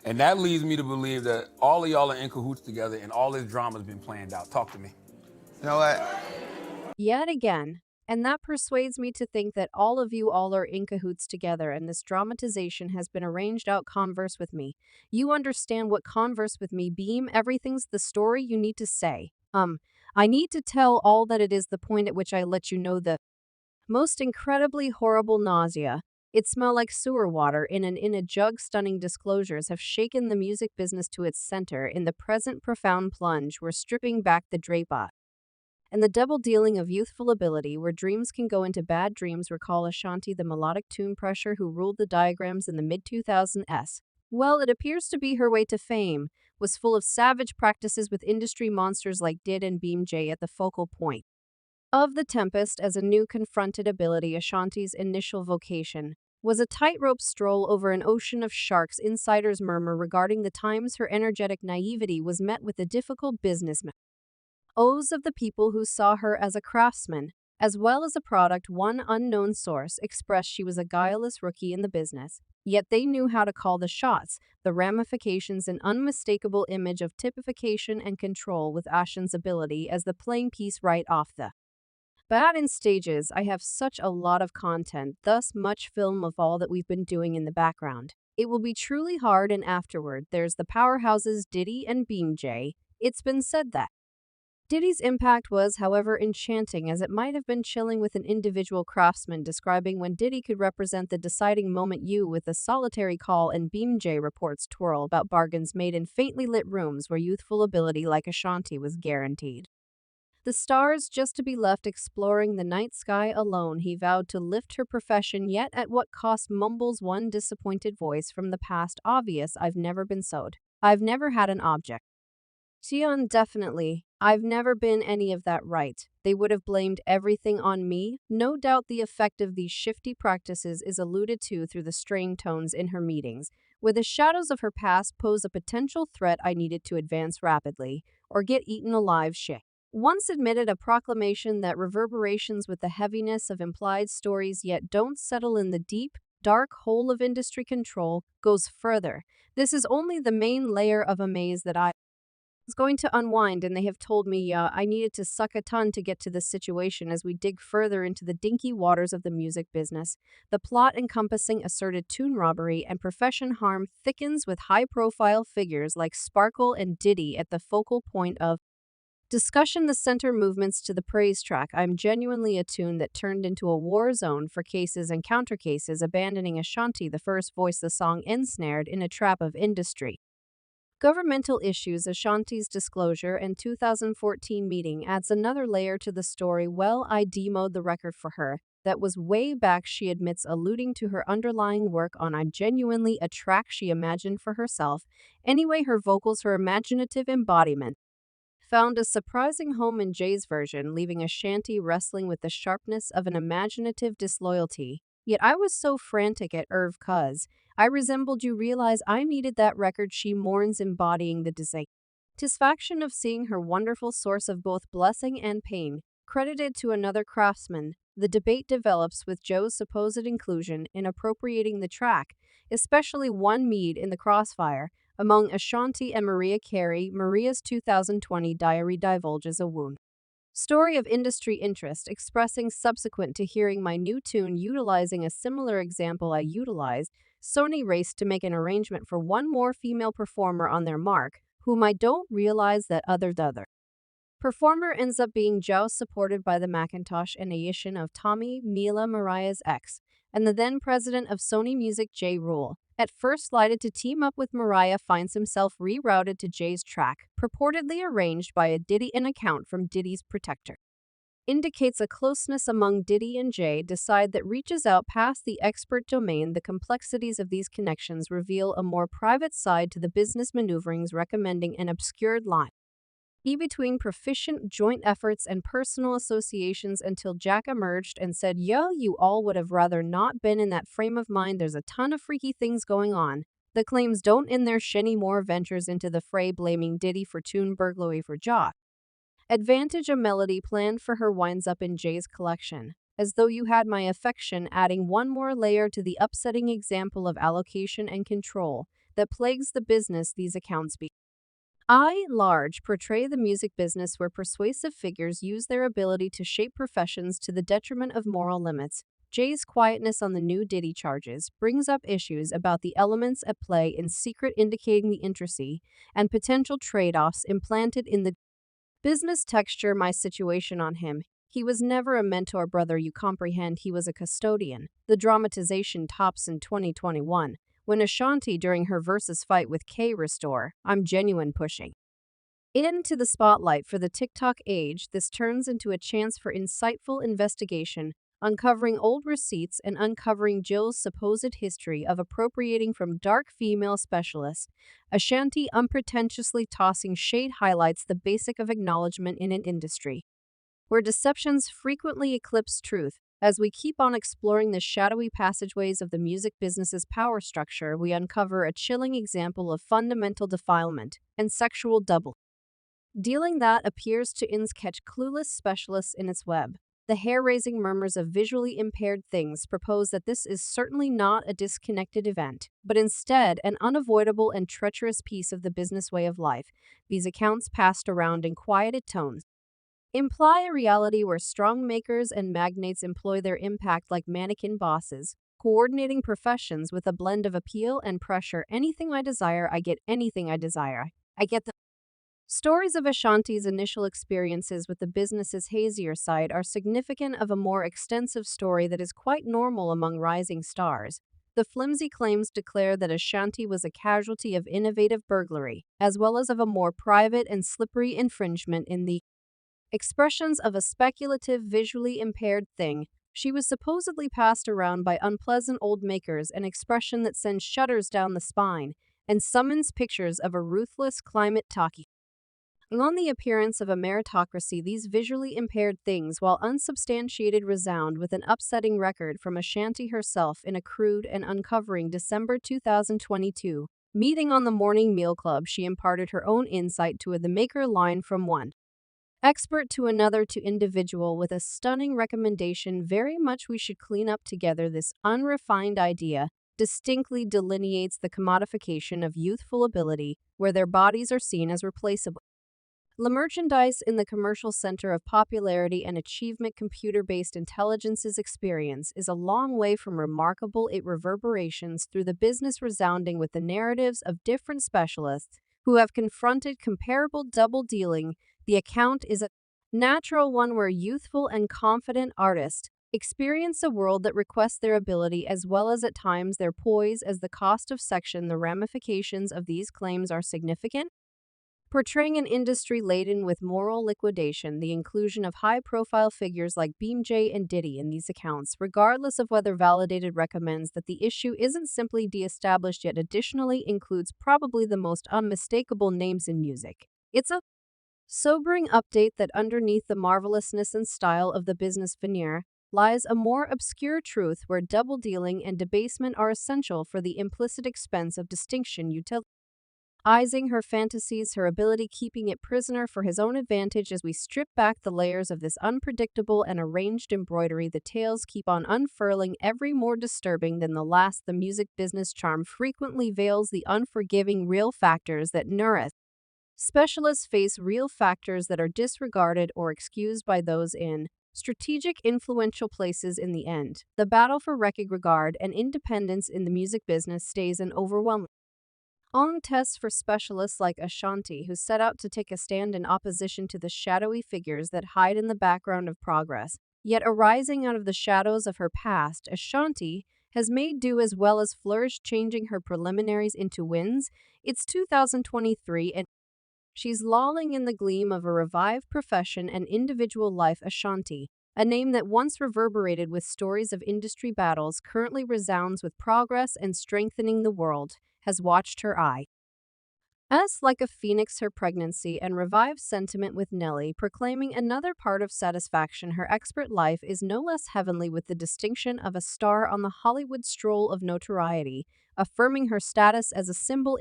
And that leads me to believe that all of y'all are in cahoots together and all this drama's been planned out. Talk to me. You know what? Yet again. And that persuades me to think that all of you all are in cahoots together and this dramatization has been arranged out. Converse with me. You understand what converse with me beam? Everything's the story you need to say. I need to tell all that it is the point at which I let you know the most incredibly horrible nausea. It smell like sewer water in a jug. Stunning disclosures have shaken the music business to its center. In the present profound plunge, we're stripping back the drape and the double dealing of youthful ability where dreams can go into bad dreams. Recall Ashanti, the melodic tune pressure who ruled the diagrams in the mid-2000s. Well, it appears to be her way to fame, was full of savage practices with industry monsters like Did and Beam J at the focal point of the Tempest. As a new confronted ability, Ashanti's initial vocation was a tightrope stroll over an ocean of sharks. Insiders murmur regarding the times her energetic naivety was met with the difficult business O's of the people who saw her as a craftsman, as well as a product. One unknown source expressed she was a guileless rookie in the business, yet they knew how to call the shots. The ramifications, an unmistakable image of typification and control with Ashan's ability as the playing piece right off the bat. In stages, I have such a lot of content, thus much film of all that we've been doing in the background. It will be truly hard, and afterward, there's the powerhouses Diddy and Beam J. It's been said that Diddy's impact was, however, enchanting as it might have been chilling with an individual craftsman, describing when Diddy could represent the deciding moment. You with a solitary call, and Beam J reports twirl about bargains made in faintly lit rooms where youthful ability like Ashanti was guaranteed. The stars just to be left exploring the night sky alone. He vowed to lift her profession, yet at what cost? Mumbles one disappointed voice from the past. Obvious, I've never been sewed. I've never had an object. Sion, definitely. I've never been any of that. Right. They would have blamed everything on me. No doubt the effect of these shifty practices is alluded to through the strained tones in her meetings, where the shadows of her past pose a potential threat. I needed to advance rapidly, or get eaten alive. She once admitted a proclamation that reverberations with the heaviness of implied stories yet don't settle in the deep, dark hole of industry control goes further. This is only the main layer of a maze that I was going to unwind, and they have told me I needed to suck a ton to get to this situation. As we dig further into the dinky waters of the music business, the plot encompassing asserted tune robbery and profession harm thickens with high-profile figures like Sparkle and Diddy at the focal point of discussion. The center movements to the praise track. I'm genuinely a tune that turned into a war zone for cases and countercases, abandoning Ashanti, the first voice. The song ensnared in a trap of industry governmental issues. Ashanti's disclosure and 2014 meeting adds another layer to the story. Well, I demoed the record for her. That was way back, she admits, alluding to her underlying work on I genuinely a track she imagined for herself. Anyway, her vocals, her imaginative embodiment, found a surprising home in Jay's version, leaving Ashanti wrestling with the sharpness of an imaginative disloyalty. Yet I was so frantic at Irv, cuz I resembled you. Realize I needed that record. She mourns, embodying the dissatisfaction of seeing her wonderful source of both blessing and pain credited to another craftsman. The debate develops with Joe's supposed inclusion in appropriating the track, especially one Mead in the crossfire among Ashanti and Mariah Carey. Mariah's 2020 diary divulges a wound story of industry interest, expressing subsequent to hearing my new tune utilizing a similar example I utilized. Sony raced to make an arrangement for one more female performer on their mark, whom I don't realize that other performer ends up being Joust, supported by the Macintosh and Aishin of Tommy, Mila, Mariah's ex, and the then president of Sony Music, Jay Rule. At first slated to team up with Mariah, finds himself rerouted to Jay's track, purportedly arranged by a Diddy. An account from Diddy's protector indicates a closeness among Diddy and Jay, decide that reaches out past the expert domain. The complexities of these connections reveal a more private side to the business maneuverings, recommending an obscured line between proficient joint efforts and personal associations until Jack emerged and said, yo, you all would have rather not been in that frame of mind. There's a ton of freaky things going on. The claims don't end there. Shenny Moore ventures into the fray, blaming Diddy for tune burglary for Jock advantage. A melody planned for her winds up in Jay's collection. As though you had my affection, adding one more layer to the upsetting example of allocation and control. that plagues the business these accounts be. I, large, portray the music business where persuasive figures use their ability to shape professions to the detriment of moral limits. Jay's quietness on the new Diddy charges brings up issues about the elements at play in secret, indicating the intricacy and potential trade-offs implanted in the business texture. My situation on him. He was never a mentor, brother, you comprehend. He was a custodian. The dramatization tops in 2021 when Ashanti, during her versus fight with K Restore, I'm genuine pushing into the spotlight for the TikTok age. This turns into a chance for insightful investigation, uncovering old receipts and uncovering Jill's supposed history of appropriating from dark female specialists. Ashanti unpretentiously tossing shade highlights the basic of acknowledgement in an industry where deceptions frequently eclipse truth. As we keep on exploring the shadowy passageways of the music business's power structure, we uncover a chilling example of fundamental defilement and sexual double dealing that appears to catch clueless specialists in its web. The hair-raising murmurs of visually impaired things propose that this is certainly not a disconnected event, but instead an unavoidable and treacherous piece of the business way of life. These accounts, passed around in quieted tones, imply a reality where strong makers and magnates employ their impact like mannequin bosses, coordinating professions with a blend of appeal and pressure. Anything I desire, I get. Anything I desire, I get. The stories of Ashanti's initial experiences with the business's hazier side are significant of a more extensive story that is quite normal among rising stars. The flimsy claims declare that Ashanti was a casualty of innovative burglary, as well as of a more private and slippery infringement in the expressions of a speculative, visually impaired thing. She was supposedly passed around by unpleasant old makers, an expression that sends shudders down the spine and summons pictures of a ruthless climate talkie. On the appearance of a meritocracy, these visually impaired things, while unsubstantiated, resound with an upsetting record from Ashanti herself in a crude and uncovering December 2022 meeting on the Morning Meal Club. She imparted her own insight to the maker line from one expert to another to individual with a stunning recommendation. Very much we should clean up together. This unrefined idea distinctly delineates the commodification of youthful ability, where their bodies are seen as replaceable. The merchandise in the commercial center of popularity and achievement. Computer-based intelligence's experience is a long way from remarkable. It reverberations through the business, resounding with the narratives of different specialists who have confronted comparable double dealing. The account is a natural one where youthful and confident artists experience a world that requests their ability as well as at times their poise as the cost of section. The ramifications of these claims are significant, portraying an industry laden with moral liquidation. The inclusion of high-profile figures like BMJ and Diddy in these accounts, regardless of whether validated, recommends that the issue isn't simply de-established, yet additionally includes probably the most unmistakable names in music. It's a sobering update that underneath the marvelousness and style of the business veneer lies a more obscure truth where double dealing and debasement are essential for the implicit expense of distinction. Utilizing her fantasies, her ability, keeping it prisoner for his own advantage. As we strip back the layers of this unpredictable and arranged embroidery, the tales keep on unfurling, every more disturbing than the last. The music business charm frequently veils the unforgiving real factors that nourish. Specialists face real factors that are disregarded or excused by those in strategic, influential places. In the end, the battle for regard and independence in the music business stays an overwhelming on test for specialists like Ashanti, who set out to take a stand in opposition to the shadowy figures that hide in the background of progress. Yet arising out of the shadows of her past, Ashanti has made do as well as flourished, changing her preliminaries into wins. It's 2023 and she's lolling in the gleam of a revived profession and individual life. Ashanti, a name that once reverberated with stories of industry battles, currently resounds with progress and strengthening. The world has watched her eye as like a phoenix her pregnancy and revived sentiment with Nelly, proclaiming another part of satisfaction. Her expert life is no less heavenly, with the distinction of a star on the Hollywood stroll of notoriety, affirming her status as a symbol